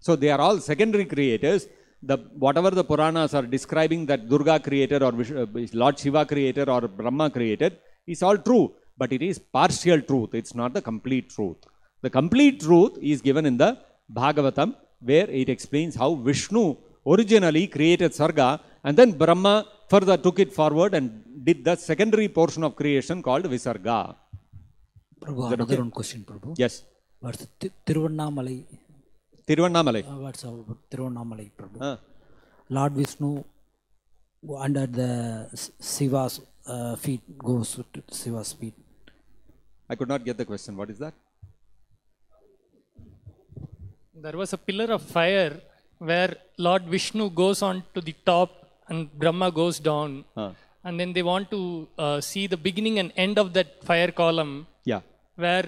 So they are all secondary creators. Whatever the Puranas are describing that Durga created or Lord Shiva created or Brahma created is all true. But it is partial truth. It's not the complete truth. The complete truth is given in the Bhagavatam, where it explains how Vishnu originally created Sarga, and then Brahma further took it forward and did the secondary portion of creation called Visarga. Prabhu, another one question, Prabhu. Yes. What's Tiruvannamalai? Tiruvannamalai. What's Tiruvannamalai, Prabhu? Lord Vishnu under the Shiva's feet goes to Shiva's feet. I could not get the question. What is that? There was a pillar of fire where Lord Vishnu goes on to the top and Brahma goes down. And then they want to see the beginning and end of that fire column. Yeah. Where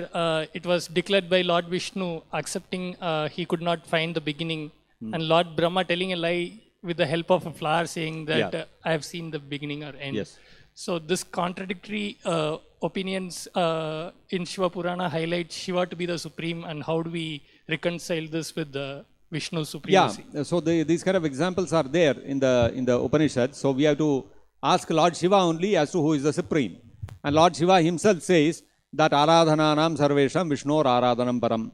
it was declared by Lord Vishnu accepting he could not find the beginning. And Lord Brahma telling a lie with the help of a flower saying that I have seen the beginning or end. Yes. So this contradictory opinions in Shiva Purana highlight Shiva to be the supreme, and how do we reconcile this with the Vishnu supremacy? Yeah, so these kind of examples are there in the Upanishad. So we have to ask Lord Shiva only as to who is the supreme. And Lord Shiva himself says that Aradhananam Sarvesham Vishnor Aradhanam Param.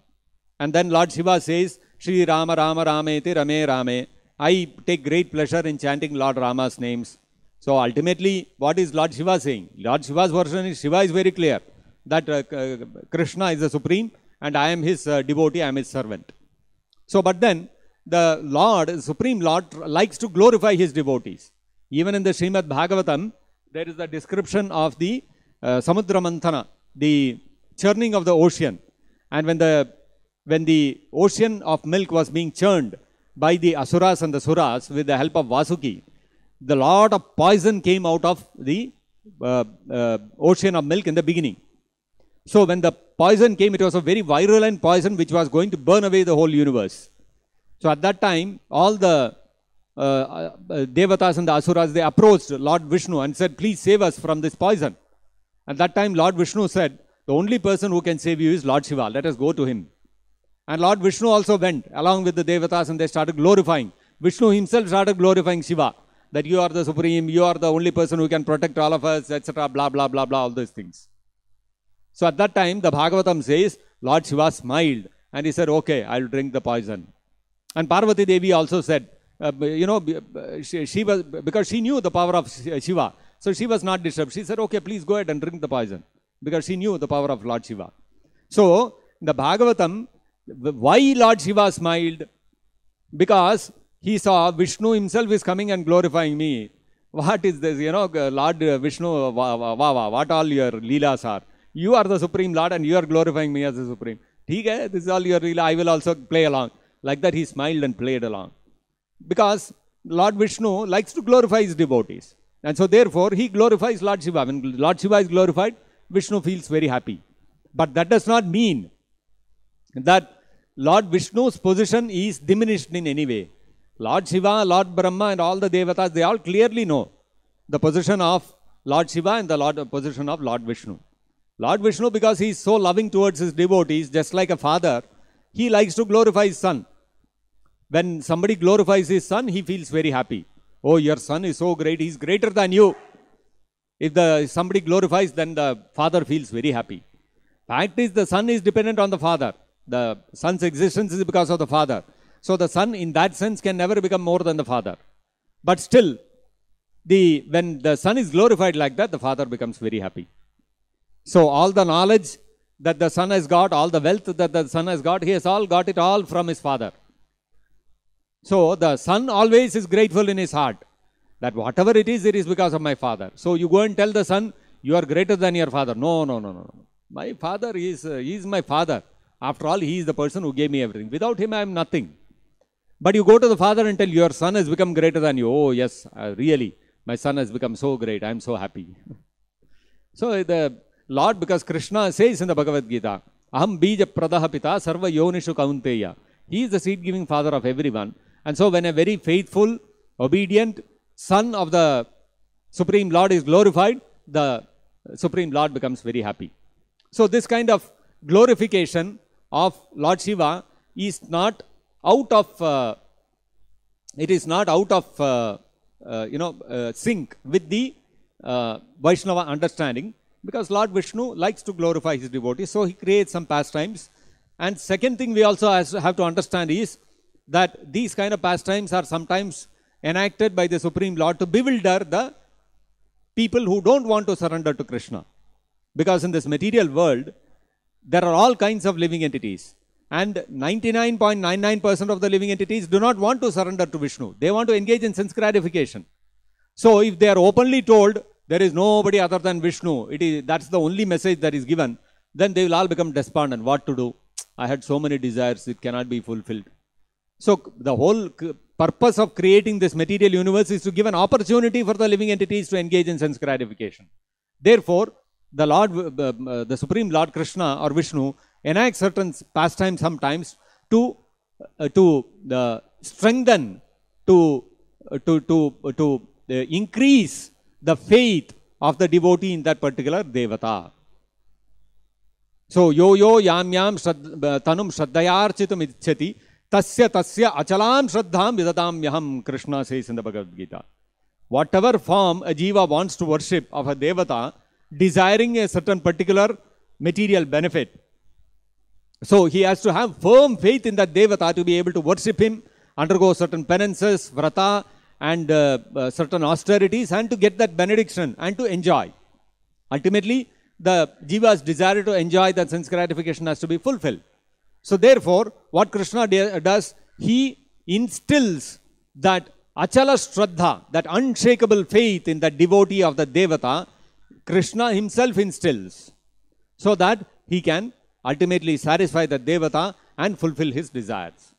And then Lord Shiva says, Shri Rama Rama Rameti Rame Rame. I take great pleasure in chanting Lord Rama's names. So ultimately, what is Lord Shiva saying? Lord Shiva's version is, Shiva is very clear that Krishna is the supreme and I am his devotee, I am his servant. So, but then the Lord, Supreme Lord, likes to glorify his devotees. Even in the Srimad Bhagavatam, there is the description of the Samudra Manthana, the churning of the ocean. And when the ocean of milk was being churned by the Asuras and the Suras with the help of Vasuki, the lot of poison came out of the ocean of milk in the beginning. So when the poison came, it was a very virulent poison which was going to burn away the whole universe. So at that time, all the Devatas and the Asuras, they approached Lord Vishnu and said, please save us from this poison. At that time, Lord Vishnu said, the only person who can save you is Lord Shiva. Let us go to him. And Lord Vishnu also went along with the Devatas and they started glorifying. Vishnu himself started glorifying Shiva. That you are the supreme, you are the only person who can protect all of us, etc. Blah, blah, blah, blah, all those things. So at that time, the Bhagavatam says, Lord Shiva smiled and he said, okay, I'll drink the poison. And Parvati Devi also said, she was, because she knew the power of Shiva. So she was not disturbed. She said, okay, please go ahead and drink the poison. Because she knew the power of Lord Shiva. So, the Bhagavatam, why Lord Shiva smiled? Because he saw Vishnu himself is coming and glorifying me. What is this? Lord Vishnu, what all your leelas are. You are the Supreme Lord and you are glorifying me as the Supreme. This is all your leela, I will also play along. Like that he smiled and played along. Because Lord Vishnu likes to glorify his devotees. And so therefore he glorifies Lord Shiva. When Lord Shiva is glorified, Vishnu feels very happy. But that does not mean that Lord Vishnu's position is diminished in any way. Lord Shiva, Lord Brahma and all the Devatas, they all clearly know the position of Lord Shiva and the position of Lord Vishnu. Lord Vishnu, because he is so loving towards his devotees, just like a father, he likes to glorify his son. When somebody glorifies his son, he feels very happy. Oh, your son is so great, he is greater than you. If somebody glorifies, then the father feels very happy. Fact is, the son is dependent on the father. The son's existence is because of the father. So the son in that sense can never become more than the father. But still, when the son is glorified like that, the father becomes very happy. So all the knowledge that the son has got, all the wealth that the son has got, he has all got it all from his father. So the son always is grateful in his heart that whatever it is because of my father. So you go and tell the son, you are greater than your father. No. My father is my father. After all, he is the person who gave me everything. Without him, I am nothing. But you go to the father and tell, your son has become greater than you. Oh yes, really, my son has become so great. I am so happy. So the Lord, because Krishna says in the Bhagavad Gita, Aham bija pradaha pita sarva yonishu kaunteya. He is the seed-giving father of everyone. And so when a very faithful, obedient son of the Supreme Lord is glorified, the Supreme Lord becomes very happy. So this kind of glorification of Lord Shiva is not out of sync with the Vaishnava understanding, because Lord Vishnu likes to glorify his devotees, so he creates some pastimes. And second thing we also have to understand is that these kind of pastimes are sometimes enacted by the Supreme Lord to bewilder the people who don't want to surrender to Krishna. Because in this material world, there are all kinds of living entities. And 99.99% of the living entities do not want to surrender to Vishnu. They want to engage in sense gratification. So if they are openly told there is nobody other than Vishnu, that's the only message that is given, then they will all become despondent. What to do? I had so many desires, it cannot be fulfilled. So the whole purpose of creating this material universe is to give an opportunity for the living entities to engage in sense gratification. Therefore, the Supreme Lord Krishna or Vishnu enacts certain pastimes sometimes to strengthen, to increase the faith of the devotee in that particular devata. So, yo yam tanum shraddhayarchitam idchati tasya achalam shraddham vidatamyaham, Krishna says in the Bhagavad Gita. Whatever form a jiva wants to worship of a devata, desiring a certain particular material benefit, so he has to have firm faith in that devata to be able to worship him, undergo certain penances, vrata, and certain austerities, and to get that benediction and to enjoy. Ultimately, the jiva's desire to enjoy that sense gratification has to be fulfilled. So therefore, what Krishna does, he instills that achala shraddha, that unshakable faith in the devotee of the devata, Krishna himself instills, so that he can ultimately satisfy the devata and fulfill his desires.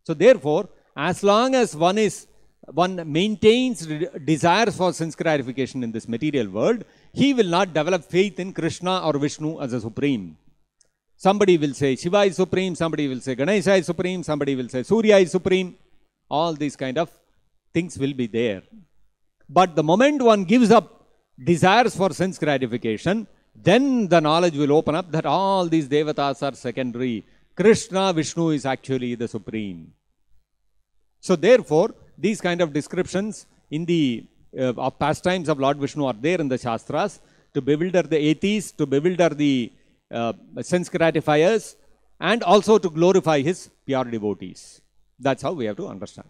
So therefore, as long as one maintains desires for sense gratification in this material world, he will not develop faith in Krishna or Vishnu as a supreme. Somebody will say Shiva is supreme, somebody will say Ganesha is supreme, somebody will say Surya is supreme. All these kind of things will be there. But the moment one gives up desires for sense gratification, then the knowledge will open up that all these devatas are secondary. Krishna, Vishnu is actually the supreme. So therefore, these kind of descriptions in the of pastimes of Lord Vishnu are there in the Shastras to bewilder the atheists, to bewilder the sense gratifiers, and also to glorify his pure devotees. That's how we have to understand.